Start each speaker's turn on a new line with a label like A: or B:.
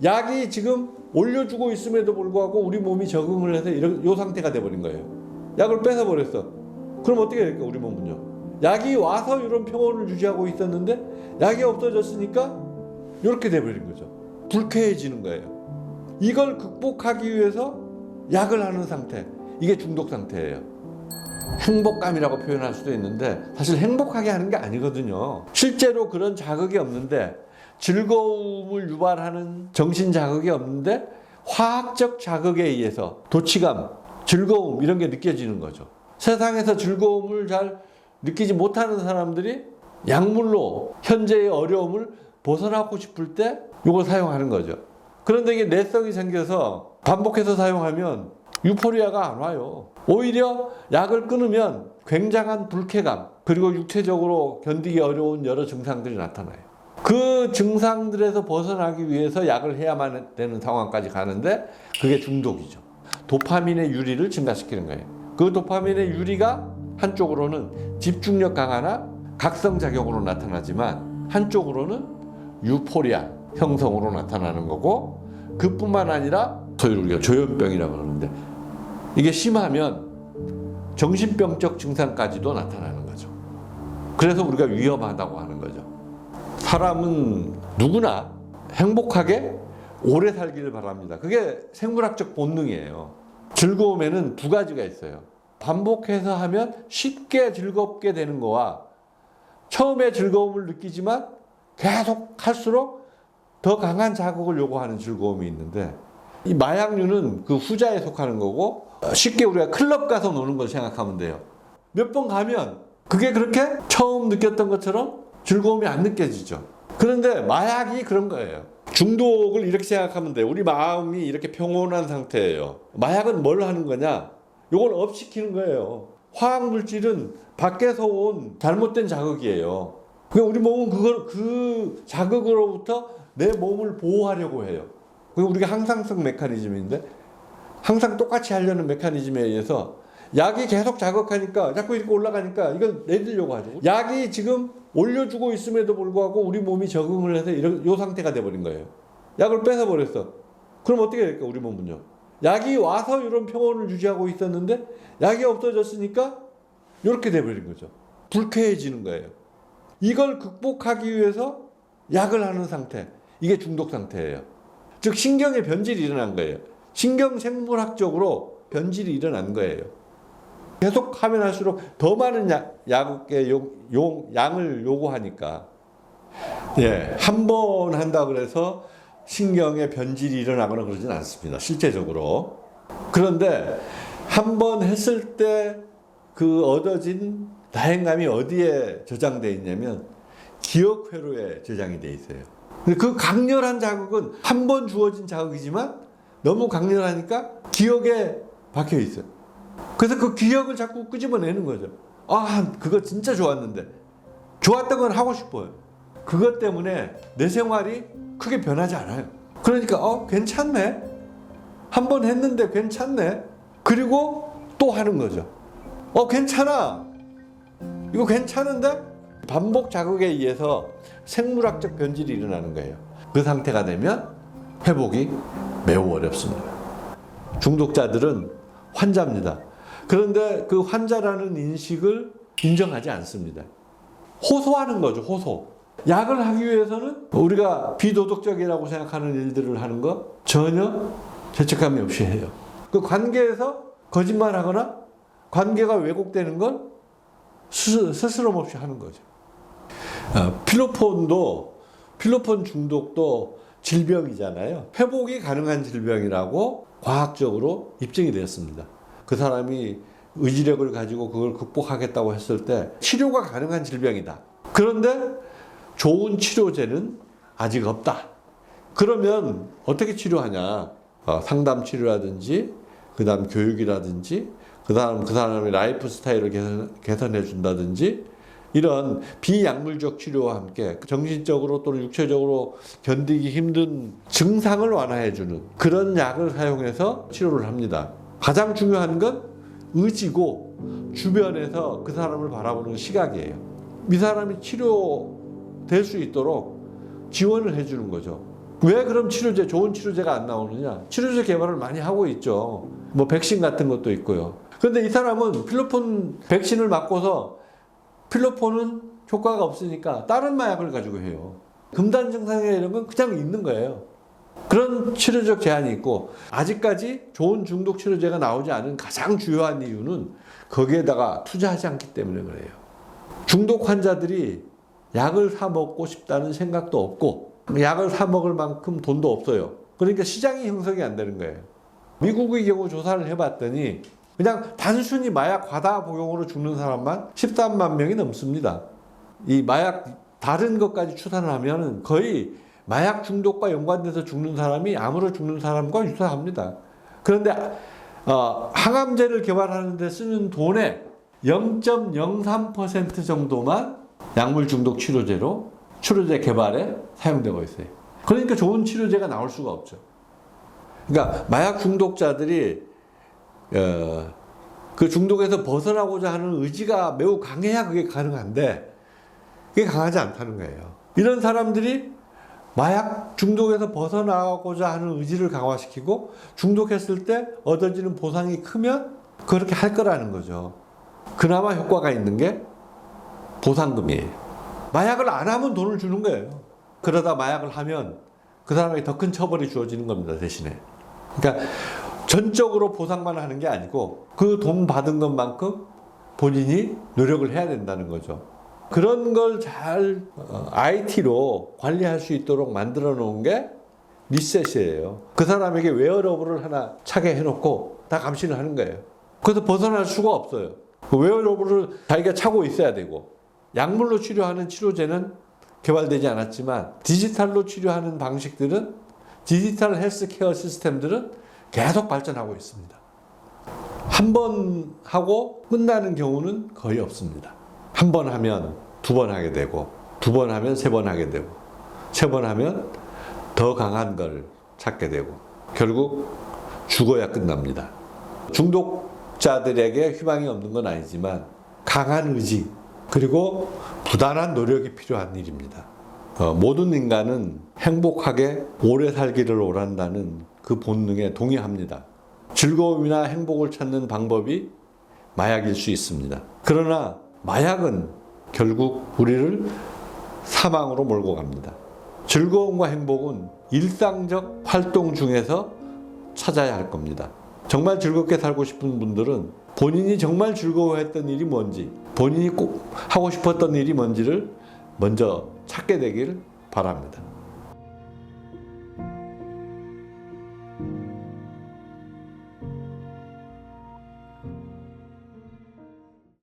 A: 약이 지금 올려주고 있음에도 불구하고 우리 몸이 적응을 해서 이 상태가 돼버린 거예요. 약을 뺏어버렸어. 그럼 어떻게 될까 우리 몸은요? 약이 와서 이런 평온을 유지하고 있었는데 약이 없어졌으니까 이렇게 돼버린 거죠. 불쾌해지는 거예요. 이걸 극복하기 위해서 약을 하는 상태, 이게 중독 상태예요. 행복감이라고 표현할 수도 있는데 사실 행복하게 하는 게 아니거든요. 실제로 그런 자극이 없는데, 즐거움을 유발하는 정신 자극이 없는데 화학적 자극에 의해서 도취감, 즐거움 이런 게 느껴지는 거죠. 세상에서 즐거움을 잘 느끼지 못하는 사람들이 약물로 현재의 어려움을 벗어나고 싶을 때 이걸 사용하는 거죠. 그런데 이게 내성이 생겨서 반복해서 사용하면 유포리아가 안 와요. 오히려 약을 끊으면 굉장한 불쾌감, 그리고 육체적으로 견디기 어려운 여러 증상들이 나타나요. 그 증상들에서 벗어나기 위해서 약을 해야만 되는 상황까지 가는데 그게 중독이죠. 도파민의 유리를 증가시키는 거예요. 그 도파민의 유리가 한쪽으로는 집중력 강화나 각성작용으로 나타나지만 한쪽으로는 유포리아 형성으로 나타나는 거고, 그뿐만 아니라 소위 우리가 조현병이라고 그러는데 이게 심하면 정신병적 증상까지도 나타나는 거죠. 그래서 우리가 위험하다고 하는 거죠. 사람은 누구나 행복하게 오래 살기를 바랍니다. 그게 생물학적 본능이에요. 즐거움에는 두 가지가 있어요. 반복해서 하면 쉽게 즐겁게 되는 거와 처음에 즐거움을 느끼지만 계속 할수록 더 강한 자극을 요구하는 즐거움이 있는데, 이 마약류는 그 후자에 속하는 거고, 쉽게 우리가 클럽 가서 노는 걸 생각하면 돼요. 몇 번 가면 그게 그렇게 처음 느꼈던 것처럼 즐거움이 안 느껴지죠. 그런데 마약이 그런 거예요. 중독을 이렇게 생각하면 돼요. 우리 마음이 이렇게 평온한 상태예요. 마약은 뭘 하는 거냐? 이걸 업시키는 거예요. 화학물질은 밖에서 온 잘못된 자극이에요. 우리 몸은 그 자극으로부터 내 몸을 보호하려고 해요. 그게 우리가 항상성 메커니즘인데, 항상 똑같이 하려는 메커니즘에 의해서 약이 계속 자극하니까 자꾸 이렇게 올라가니까 이걸 내리려고 하죠. 약이 지금 올려주고 있음에도 불구하고 우리 몸이 적응을 해서 이 상태가 돼버린 거예요. 약을 뺏어버렸어. 그럼 어떻게 될까 우리 몸은요? 약이 와서 이런 평온을 유지하고 있었는데 약이 없어졌으니까 이렇게 돼버린 거죠. 불쾌해지는 거예요. 이걸 극복하기 위해서 약을 하는 상태, 이게 중독 상태예요. 즉 신경의 변질이 일어난 거예요. 신경생물학적으로 변질이 일어난 거예요. 계속 하면 할수록 더 많은 약의 양을 요구하니까, 한 번 한다 그래서 신경의 변질이 일어나거나 그러진 않습니다. 실제적으로. 그런데 한 번 했을 때 그 얻어진 다행감이 어디에 저장되어 있냐면 기억 회로에 저장이 되어 있어요. 근데 그 강렬한 자극은 한 번 주어진 자극이지만 너무 강렬하니까 기억에 박혀 있어요. 그래서 그 기억을 자꾸 끄집어내는 거죠. 아, 그거 진짜 좋았는데. 좋았던 건 하고 싶어요. 그것 때문에 내 생활이 크게 변하지 않아요. 그러니까 괜찮네. 한 번 했는데 괜찮네. 그리고 또 하는 거죠. 괜찮아. 이거 괜찮은데? 반복 자극에 의해서 생물학적 변질이 일어나는 거예요. 그 상태가 되면 회복이 매우 어렵습니다. 중독자들은 환자입니다. 그런데 그 환자라는 인식을 인정하지 않습니다. 호소하는 거죠, 호소. 약을 하기 위해서는 우리가 비도덕적이라고 생각하는 일들을 하는 거 전혀 죄책감이 없이 해요. 그 관계에서 거짓말하거나 관계가 왜곡되는 건 스스럼 없이 하는 거죠. 필로폰 중독도 질병이잖아요. 회복이 가능한 질병이라고 과학적으로 입증이 되었습니다. 그 사람이 의지력을 가지고 그걸 극복하겠다고 했을 때 치료가 가능한 질병이다. 그런데 좋은 치료제는 아직 없다. 그러면 어떻게 치료하냐? 상담 치료라든지, 그 다음 교육이라든지, 그 사람의 라이프 스타일을 개선해 준다든지, 이런 비약물적 치료와 함께 정신적으로 또는 육체적으로 견디기 힘든 증상을 완화해주는 그런 약을 사용해서 치료를 합니다. 가장 중요한 건 의지고 주변에서 그 사람을 바라보는 시각이에요. 이 사람이 치료될 수 있도록 지원을 해주는 거죠. 왜 그럼 좋은 치료제가 안 나오느냐? 치료제 개발을 많이 하고 있죠. 뭐 백신 같은 것도 있고요. 그런데 이 사람은 필로폰 백신을 맞고서 필로폰은 효과가 없으니까 다른 마약을 가지고 해요. 금단 증상이나 이런 건 그냥 있는 거예요. 그런 치료적 제한이 있고, 아직까지 좋은 중독 치료제가 나오지 않은 가장 주요한 이유는 거기에다가 투자하지 않기 때문에 그래요. 중독 환자들이 약을 사 먹고 싶다는 생각도 없고, 약을 사 먹을 만큼 돈도 없어요. 그러니까 시장이 형성이 안 되는 거예요. 미국의 경우 조사를 해봤더니 그냥 단순히 마약 과다 복용으로 죽는 사람만 13만 명이 넘습니다. 이 마약 다른 것까지 추산을 하면 거의 마약 중독과 연관돼서 죽는 사람이 암으로 죽는 사람과 유사합니다. 그런데 항암제를 개발하는 데 쓰는 돈의 0.03% 정도만 약물 중독 치료제 개발에 사용되고 있어요. 그러니까 좋은 치료제가 나올 수가 없죠. 그러니까 마약 중독자들이 그 중독에서 벗어나고자 하는 의지가 매우 강해야 그게 가능한데, 그게 강하지 않다는 거예요. 이런 사람들이 마약 중독에서 벗어나고자 하는 의지를 강화시키고, 중독했을 때 얻어지는 보상이 크면 그렇게 할 거라는 거죠. 그나마 효과가 있는 게 보상금이에요. 마약을 안 하면 돈을 주는 거예요. 그러다 마약을 하면 그 사람에게 더 큰 처벌이 주어지는 겁니다, 대신에. 그러니까 전적으로 보상만 하는 게 아니고 그 돈 받은 것만큼 본인이 노력을 해야 된다는 거죠. 그런 걸 잘 IT로 관리할 수 있도록 만들어 놓은 게 리셋이에요. 그 사람에게 웨어러블을 하나 차게 해놓고 다 감시를 하는 거예요. 그래서 벗어날 수가 없어요. 그 웨어러블을 자기가 차고 있어야 되고, 약물로 치료하는 치료제는 개발되지 않았지만 디지털로 치료하는 방식들은, 디지털 헬스케어 시스템들은 계속 발전하고 있습니다. 한 번 하고 끝나는 경우는 거의 없습니다. 한 번 하면 두 번 하게 되고, 두 번 하면 세 번 하게 되고, 세 번 하면 더 강한 걸 찾게 되고, 결국 죽어야 끝납니다. 중독자들에게 희망이 없는 건 아니지만 강한 의지, 그리고 부단한 노력이 필요한 일입니다. 모든 인간은 행복하게 오래 살기를 원한다는 그 본능에 동의합니다. 즐거움이나 행복을 찾는 방법이 마약일 수 있습니다. 그러나 마약은 결국 우리를 사망으로 몰고 갑니다. 즐거움과 행복은 일상적 활동 중에서 찾아야 할 겁니다. 정말 즐겁게 살고 싶은 분들은 본인이 정말 즐거워했던 일이 뭔지, 본인이 꼭 하고 싶었던 일이 뭔지를 먼저 찾게 되길 바랍니다.